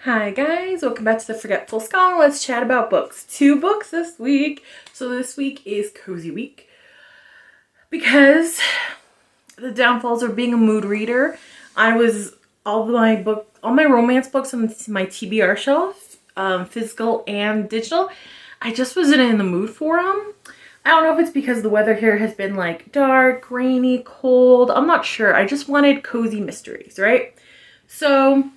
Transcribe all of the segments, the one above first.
Hi guys, welcome back to the Forgetful Scholar. Let's chat about books. 2 books this week. So this week is Cozy Week because the downfalls of being a mood reader. I was all my romance books on my TBR shelf, physical and digital. I just wasn't in the mood for them. I don't know if it's because the weather here has been like dark, rainy, cold. I'm not sure. I just wanted cozy mysteries, right? So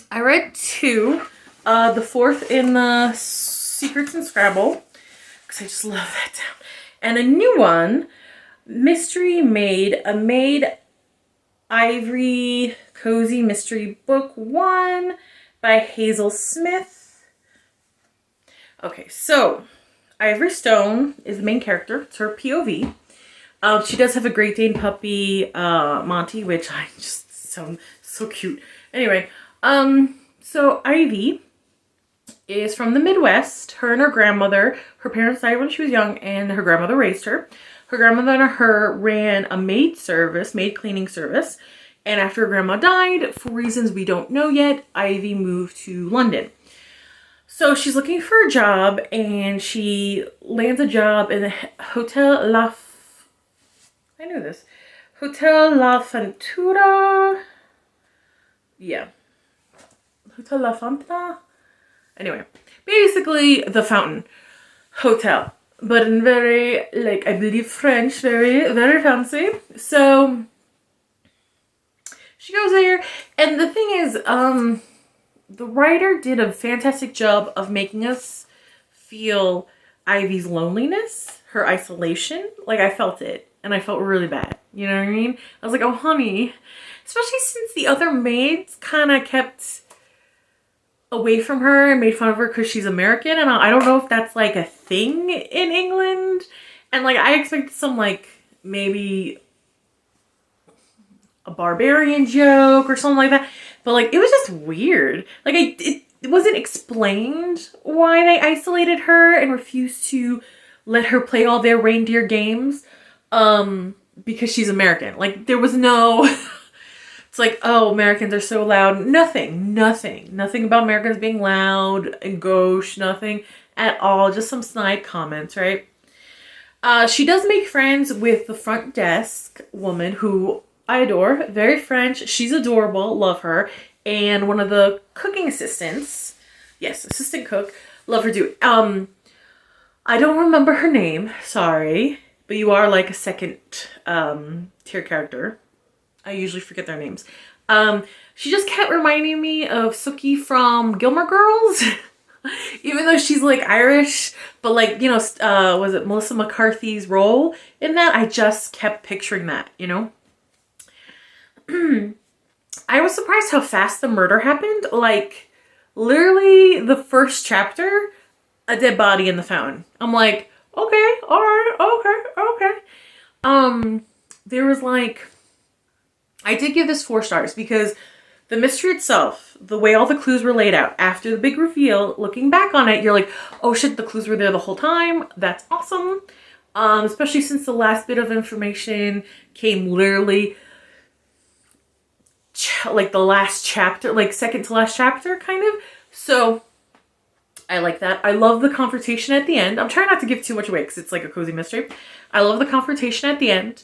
I read 2, the 4th in the Secerts and Scrabble, because I just love that town. And a new one, Mystery Maid, a Maid Ivory Cozy Mystery Book 1 by Hazel Smith. Okay, so Ivory Stone is the main character. It's her POV. She does have a Great Dane puppy, Monty, which I just sound so cute. Anyway, so Ivy is from the Midwest. Her and her grandmother, her parents died when she was young and her grandmother raised her. Her grandmother and her ran a maid cleaning service. And after her grandma died, for reasons we don't know yet, Ivy moved to London. So she's looking for a job and she lands a job in the Hotel La Ventura. Yeah. Hotel La Fontaine? Anyway, basically the Fountain Hotel. But in very, like, I believe French, very, very fancy. So she goes there, and the thing is, the writer did a fantastic job of making us feel Ivy's loneliness, her isolation. Like, I felt it, and I felt really bad. You know what I mean? I was like, oh, honey. Especially since the other maids kind of kept away from her and made fun of her because she's American. And I don't know if that's, like, a thing in England. And, like, I expected some, like, maybe a barbarian joke or something like that. But, like, it was just weird. Like, it wasn't explained why they isolated her and refused to let her play all their reindeer games. Because she's American. Like, there was no... It's like, oh, Americans are so loud. Nothing about Americans being loud and gauche. Nothing at all. Just some snide comments, right? She does make friends with the front desk woman who I adore. Very French. She's adorable. Love her. And one of the cooking assistants. Yes, assistant cook. Love her too. I don't remember her name. Sorry. But you are like a second tier character. I usually forget their names. She just kept reminding me of Sookie from Gilmore Girls. Even though she's like Irish. But like, you know, was it Melissa McCarthy's role in that? I just kept picturing that, you know? I was surprised how fast the murder happened. Like, literally the first chapter, a dead body in the fountain. I'm like, okay, alright, okay. There was like... I did give this 4 stars because the mystery itself, the way all the clues were laid out, after the big reveal, looking back on it, you're like, oh shit, the clues were there the whole time. That's awesome. Especially since the last bit of information came literally like the last chapter, like second to last chapter, kind of. So I like that. I love the confrontation at the end. I'm trying not to give too much away because it's like a cozy mystery. I love the confrontation at the end.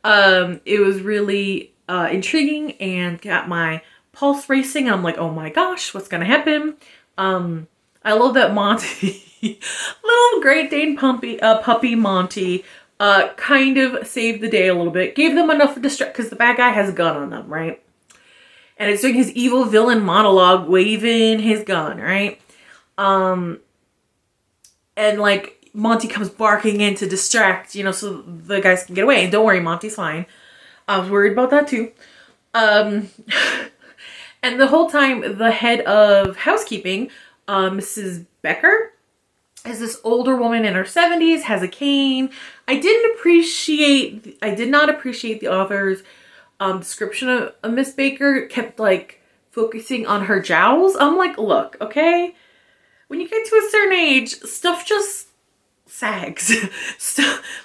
It was really intriguing and got my pulse racing. I'm like, oh my gosh, what's gonna happen? I love that Monty, little Great Dane puppy Monty, kind of saved the day a little bit. Gave them enough of distract because the bad guy has a gun on them, right? And it's doing his evil villain monologue, waving his gun, right? And like Monty comes barking in to distract, you know, so the guys can get away. And don't worry, Monty's fine. I was worried about that too. And the whole time, the head of housekeeping, Mrs. Becker, is this older woman in her 70s, has a cane. I did not appreciate the author's description of Miss Baker. Kept like focusing on her jowls. I'm like, look, okay, when you get to a certain age, stuff just sags.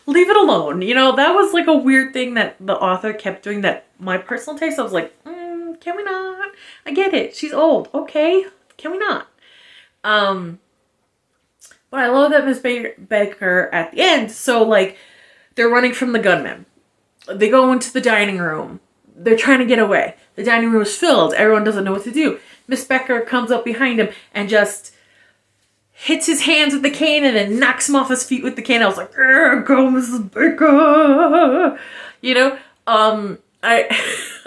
Leave it alone. You know, that was like a weird thing that the author kept doing, that my personal taste, I was like, can we not? I get it. She's old. Okay. Can we not? But I love that Miss Baker at the end. So, like, they're running from the gunman. They go into the dining room. They're trying to get away. The dining room is filled. Everyone doesn't know what to do. Miss Becker comes up behind him and just hits his hands with the cane and then knocks him off his feet with the cane. I was like, go Mrs. Baker. You know, I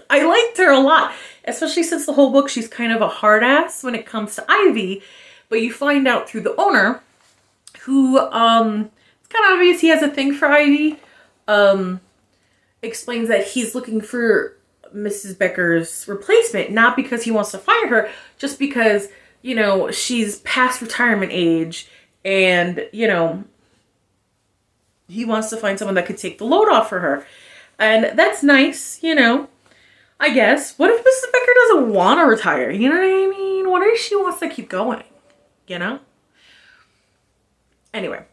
liked her a lot, especially since the whole book she's kind of a hard ass when it comes to Ivy. But you find out through the owner, who it's kind of obvious he has a thing for Ivy. Explains that he's looking for Mrs. Becker's replacement, not because he wants to fire her, just because, you know, she's past retirement age and, you know, he wants to find someone that could take the load off for her. And that's nice, you know, I guess. What if Mrs. Becker doesn't want to retire? You know what I mean? What if she wants to keep going? You know? Anyway,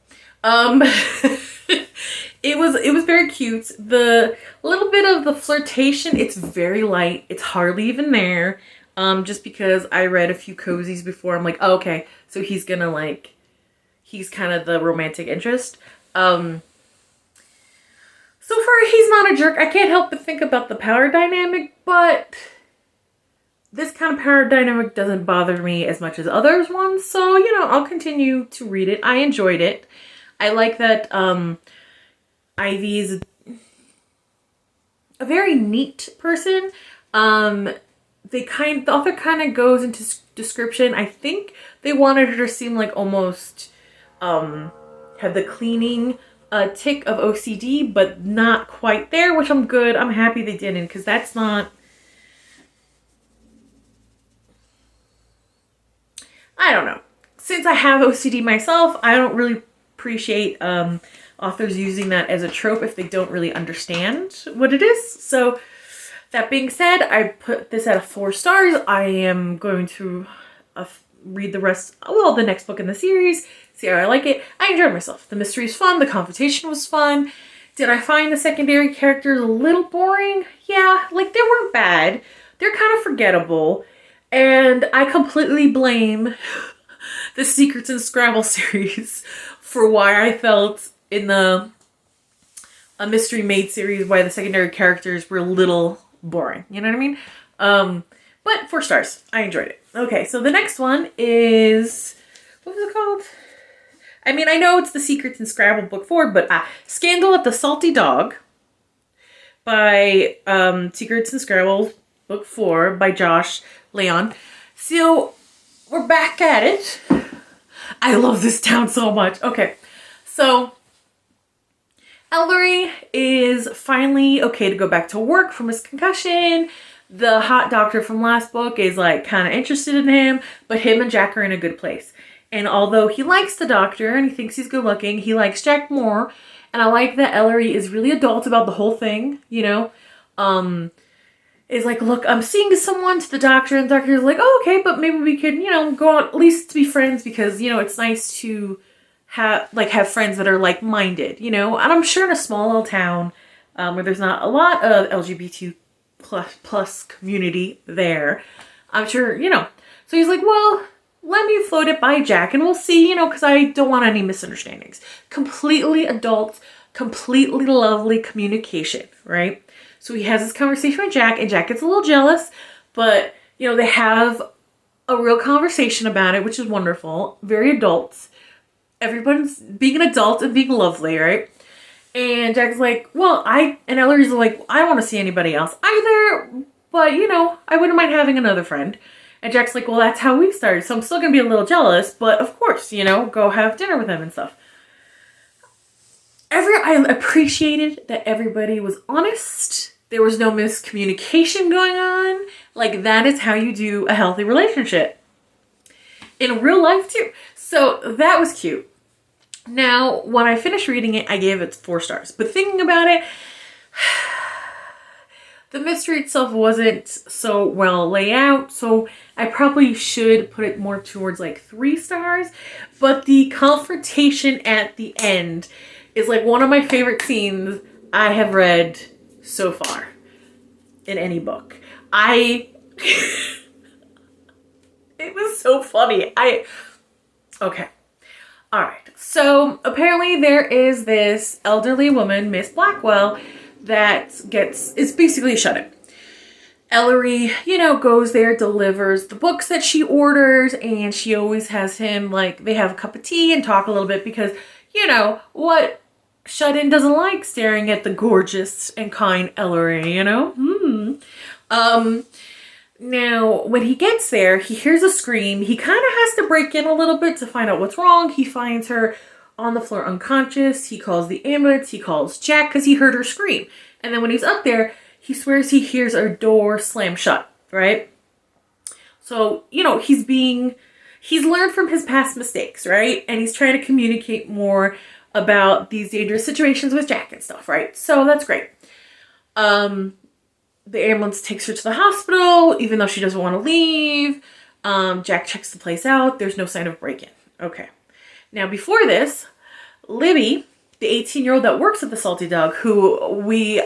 it was very cute. The little bit of the flirtation, it's very light. It's hardly even there. Just because I read a few cozies before, I'm like, oh, okay, so he's gonna like, he's kind of the romantic interest. So far he's not a jerk. I can't help but think about the power dynamic, but this kind of power dynamic doesn't bother me as much as others ones. So, you know, I'll continue to read it. I enjoyed it. I like that Ivy is a very neat person. The author kind of goes into description. I think they wanted her to seem like almost have the cleaning tick of OCD, but not quite there, which I'm good. I'm happy they didn't, because that's not... I don't know. Since I have OCD myself, I don't really appreciate authors using that as a trope if they don't really understand what it is. So that being said, I put this at 4 stars. I am going to read the rest, well, the next book in the series, see how I like it. I enjoyed myself. The mystery is fun. The confrontation was fun. Did I find the secondary characters a little boring? Yeah, like they weren't bad. They're kind of forgettable. And I completely blame the Secerts and Scrabble series for why I felt in the Mystery Maid series why the secondary characters were a little boring. You know what I mean? But 4 stars. I enjoyed it. Okay, so the next one is... what was it called? I mean, I know it's the Secerts and Scrabble book 4, but Scandal at the Salty Dog by Secerts and Scrabble book 4 by Josh Lanyon. So we're back at it. I love this town so much. Okay, so Ellery is finally okay to go back to work from his concussion. The hot doctor from last book is like kind of interested in him, but him and Jack are in a good place. And although he likes the doctor and he thinks he's good looking, he likes Jack more. And I like that Ellery is really adult about the whole thing, you know. Is like, look, I'm seeing someone to the doctor, and the doctor's like, oh, okay, but maybe we could, you know, go out at least to be friends because, you know, it's nice to have friends that are like-minded, you know. And I'm sure in a small little town where there's not a lot of LGBT plus community there, I'm sure, you know. So he's like, well, let me float it by Jack and we'll see, you know, because I don't want any misunderstandings. Completely adult, completely lovely communication, right? So he has this conversation with Jack, and Jack gets a little jealous, but, you know, they have a real conversation about it, which is wonderful. Very adults. Everyone's being an adult and being lovely, right? And Jack's like, well, and Ellery's like, I don't want to see anybody else either, but, you know, I wouldn't mind having another friend. And Jack's like, well, that's how we started, so I'm still going to be a little jealous, but of course, you know, go have dinner with him and stuff. I appreciated that everybody was honest. There was no miscommunication going on. Like, that is how you do a healthy relationship. In real life, too. So, that was cute. Now, when I finished reading it, I gave it 4 stars. But thinking about it, the mystery itself wasn't so well laid out. So, I probably should put it more towards, like, 3 stars. But the confrontation at the end is, like, one of my favorite scenes I have read so far in any book. It was so funny. Okay. All right. So apparently there is this elderly woman, Miss Blackwell, that is basically shut in. Ellery, goes there, delivers the books that she orders, and she always has him, like, they have a cup of tea and talk a little bit because, what shut-in doesn't like staring at the gorgeous and kind Ellery, Now, when he gets there, he hears a scream. He kind of has to break in a little bit to find out what's wrong. He finds her on the floor unconscious. He calls the ambulance. He calls Jack because he heard her scream. And then when he's up there, he swears he hears a door slam shut, right? So, he's learned from his past mistakes, right? And he's trying to communicate more about these dangerous situations with Jack and stuff, right? So that's great. The ambulance takes her to the hospital, even though she doesn't want to leave. Jack checks the place out. There's no sign of break-in. Okay. Now, before this, Libby, the 18-year-old that works at the Salty Dog, who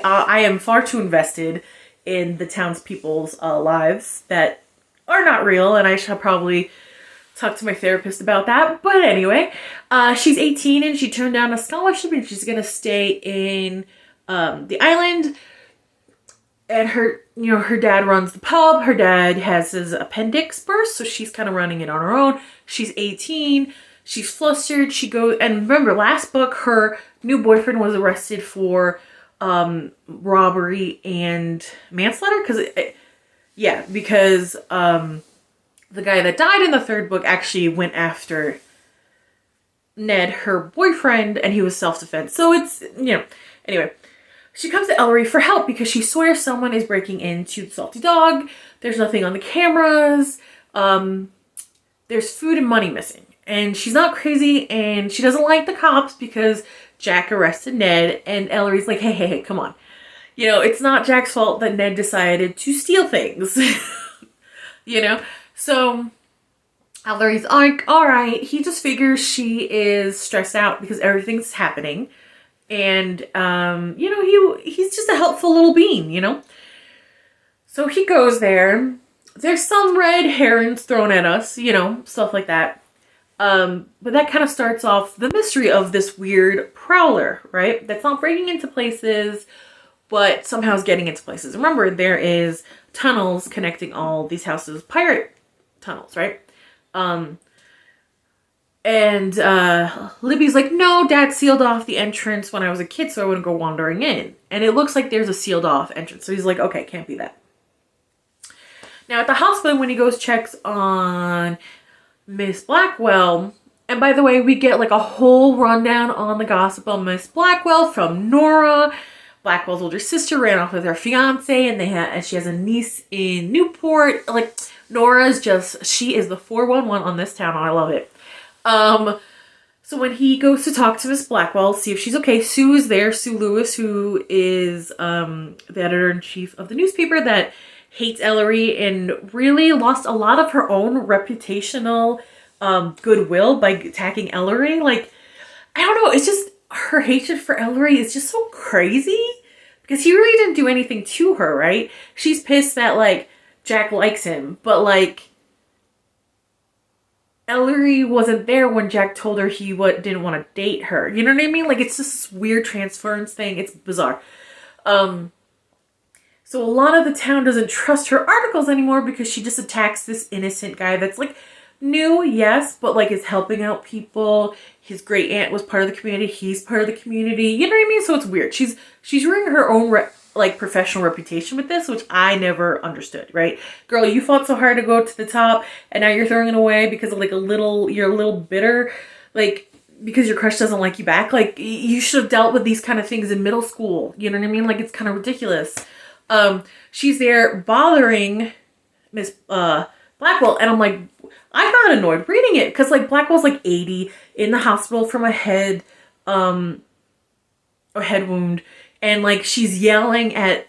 I am far too invested in the townspeople's lives that are not real, and I should probably talk to my therapist about that. But anyway, she's 18 and she turned down a scholarship and she's going to stay in the island. And her dad runs the pub. Her dad has his appendix burst, so she's kind of running it on her own. She's 18. She's flustered. She goes, and remember, last book, her new boyfriend was arrested for robbery and manslaughter. Because the guy that died in the third book actually went after Ned, her boyfriend, and he was self-defense. So it's, anyway. She comes to Ellery for help because she swears someone is breaking into the Salty Dog. There's nothing on the cameras. There's food and money missing. And she's not crazy, and she doesn't like the cops because Jack arrested Ned, and Ellery's like, hey, come on. It's not Jack's fault that Ned decided to steal things. So Ellery's like, all right. He just figures she is stressed out because everything's happening. And, he's just a helpful little bean, So he goes there. There's some red herrings thrown at us, stuff like that. But that kind of starts off the mystery of this weird prowler, right? That's not breaking into places, but somehow is getting into places. Remember, there is tunnels connecting all these houses, pirate tunnels, right? And Libby's like, no, Dad sealed off the entrance when I was a kid, so I wouldn't go wandering in. And it looks like there's a sealed off entrance. So he's like, okay, can't be that. Now at the hospital, when he goes checks on Miss Blackwell, and by the way, we get like a whole rundown on the gossip on Miss Blackwell from Nora. Blackwell's older sister ran off with her fiance, and she has a niece in Newport. Like, she is the 411 on this town. I love it. So when he goes to talk to Miss Blackwell, see if she's okay, Sue is there. Sue Lewis, who is the editor-in-chief of the newspaper that hates Ellery and really lost a lot of her own reputational goodwill by attacking Ellery. Like, I don't know, it's just her hatred for Ellery is just so crazy because he really didn't do anything to her, right? She's pissed that, like, Jack likes him, but, like, Ellery wasn't there when Jack told her he didn't want to date her. You know what I mean? Like, it's just this weird transference thing. It's bizarre. So a lot of the town doesn't trust her articles anymore because she just attacks this innocent guy that's, like, new, yes, but, like, is helping out people. His great aunt was part of the community. He's part of the community. You know what I mean? So it's weird. She's ruining her own professional reputation with this, which I never understood, right? Girl, you fought so hard to go to the top, and now you're throwing it away because of, like, you're a little bitter, like, because your crush doesn't like you back. Like, you should have dealt with these kind of things in middle school. You know what I mean? Like, it's kind of ridiculous. She's there bothering Miss Blackwell, and I'm like, I got annoyed reading it because, like, Blackwell's like 80 in the hospital from a head wound, and, like, she's yelling at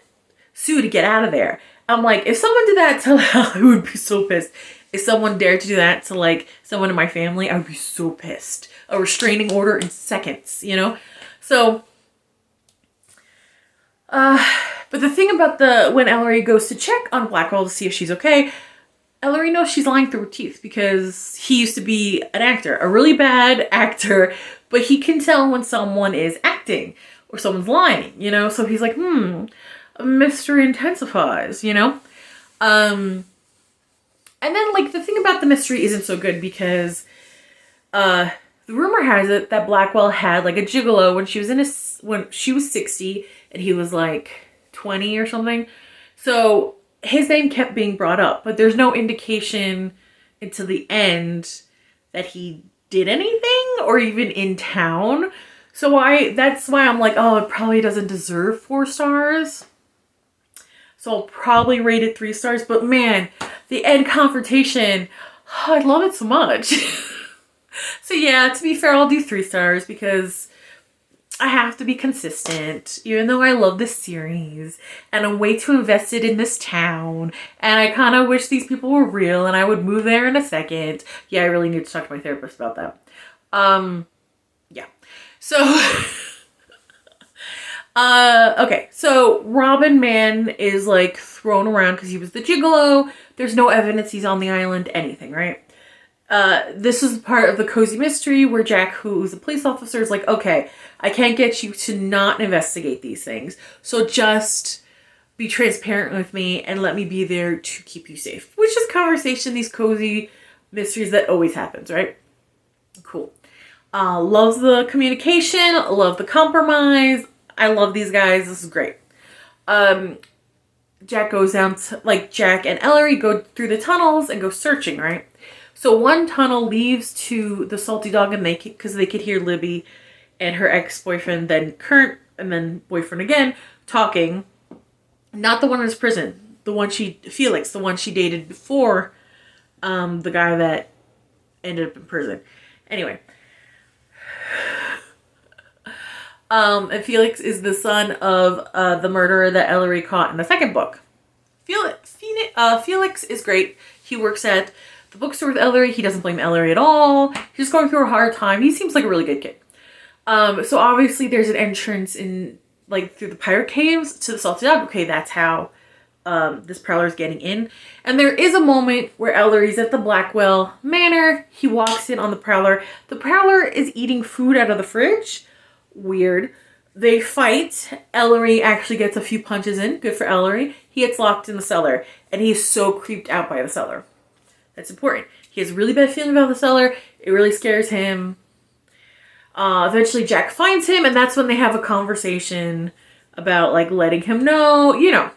Sue to get out of there. I'm like, if someone did that to I would be so pissed. If someone dared to do that to, like, someone in my family, I would be so pissed. A restraining order in seconds, So, but the thing about when Ellery goes to check on Blackwell to see if she's okay, Ellery knows she's lying through her teeth because he used to be an actor, a really bad actor, but he can tell when someone is acting or someone's lying, you know? So he's like, a mystery intensifies, you know? And then, like, the thing about the mystery isn't so good because the rumor has it that Blackwell had, like, a gigolo when she was 60 and he was, like, 20 or something. So his name kept being brought up, but there's no indication until the end that he did anything or even in town. So that's why I'm like, oh, it probably doesn't deserve 4 stars. So I'll probably rate it 3 stars. But man, the end confrontation, oh, I love it so much. So yeah, to be fair, I'll do 3 stars because I have to be consistent, even though I love this series and I'm way too invested in this town and I kind of wish these people were real and I would move there in a second. Yeah, I really need to talk to my therapist about that. Yeah. So, okay. So Robin Man is like thrown around because he was the gigolo. There's no evidence he's on the island, anything, right? This is part of the cozy mystery where Jack, who's a police officer, is like, okay, I can't get you to not investigate these things. So just be transparent with me and let me be there to keep you safe. Which is conversation, these cozy mysteries that always happens, right? Cool. Loves the communication, love the compromise. I love these guys. This is great. Jack goes down to, like, Jack and Ellery go through the tunnels and go searching, right? So one tunnel leads to the Salty Dog and because they could hear Libby and her ex-boyfriend, then current, and then boyfriend again, talking. Not the one in his prison. Felix, the one she dated before the guy that ended up in prison. Anyway. And Felix is the son of the murderer that Ellery caught in the second book. Felix is great. He works at the bookstore with Ellery. He doesn't blame Ellery at all. He's just going through a hard time. He seems like a really good kid. So obviously there's an entrance in, like, through the pirate caves to the Salty Dog. Okay, that's how this prowler is getting in. And there is a moment where Ellery's at the Blackwell Manor. He walks in on the prowler. The prowler is eating food out of the fridge. Weird. They fight. Ellery actually gets a few punches in. Good for Ellery. He gets locked in the cellar. And he's so creeped out by the cellar. That's important. He has a really bad feeling about the cellar. It really scares him. Eventually Jack finds him, and that's when they have a conversation about, like, letting him know, you know.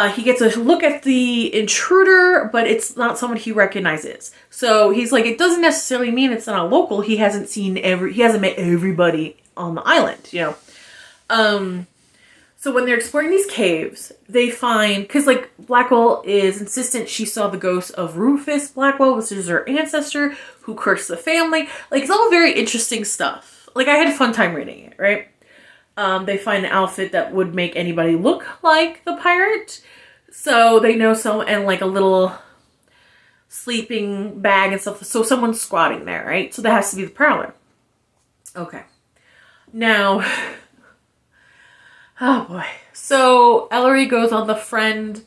He gets a look at the intruder, but it's not someone he recognizes. So he's like, it doesn't necessarily mean it's not a local. He hasn't met everybody on the island, you know. So when they're exploring these caves, they find, because, like, Blackwell is insistent she saw the ghost of Rufus Blackwell, which is her ancestor, who cursed the family. Like, it's all very interesting stuff. Like, I had a fun time reading it, right? They find an outfit that would make anybody look like the pirate. So they know and, like, a little sleeping bag and stuff. So someone's squatting there, right? So that has to be the prowler. Okay. Now... Oh boy. So Ellery goes on the friend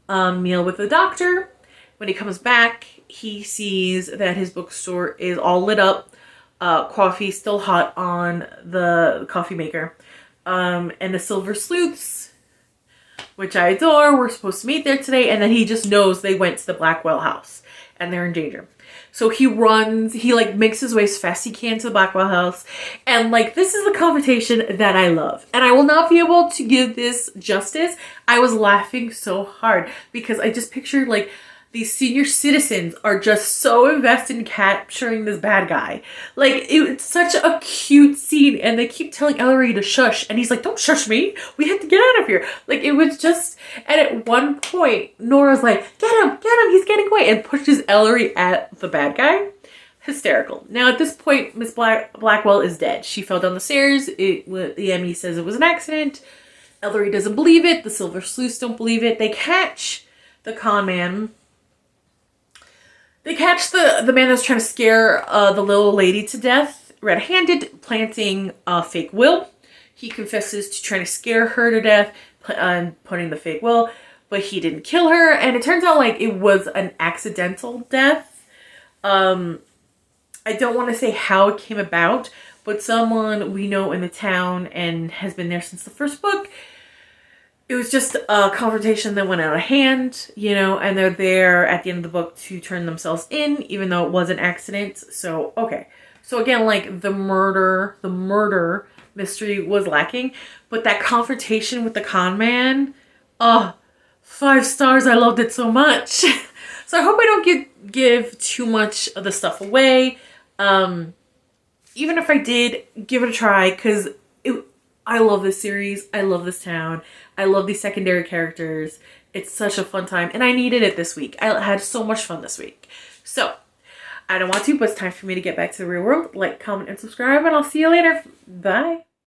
meal with the doctor. When he comes back, he sees that his bookstore is all lit up. Coffee still hot on the coffee maker. And the Silver Sleuths, which I adore, were supposed to meet there today. And then he just knows they went to the Blackwell house and they're in danger. So he like makes his way as fast as he can to the Blackwell house. And like, this is the confrontation that I love. And I will not be able to give this justice. I was laughing so hard because I just pictured, like, these senior citizens are just so invested in capturing this bad guy. Like, it's such a cute scene. And they keep telling Ellery to shush. And he's like, don't shush me. We have to get out of here. Like, it was just... And at one point, Nora's like, get him, he's getting away. And pushes Ellery at the bad guy. Hysterical. Now, at this point, Miss Blackwell is dead. She fell down the stairs. The ME says it was an accident. Ellery doesn't believe it. The Silver Sleuths don't believe it. They catch the con man. They catch the man that's trying to scare the little lady to death, red-handed, planting a fake will. He confesses to trying to scare her to death and putting the fake will. but he didn't kill her. And it turns out like it was an accidental death. I don't want to say how it came about, but someone we know in the town and has been there since the first book, it was just a confrontation that went out of hand, you know, and they're there at the end of the book to turn themselves in, even though it was an accident. So, okay. So again, like the murder mystery was lacking, but that confrontation with the con man, 5 stars. I loved it so much. So I hope I don't give too much of the stuff away. Even if I did, give it a try, because I love this series. I love this town. I love these secondary characters. It's such a fun time, and I needed it this week. I had so much fun this week. So, I don't want to, but it's time for me to get back to the real world. Like, comment, and subscribe, and I'll see you later. Bye.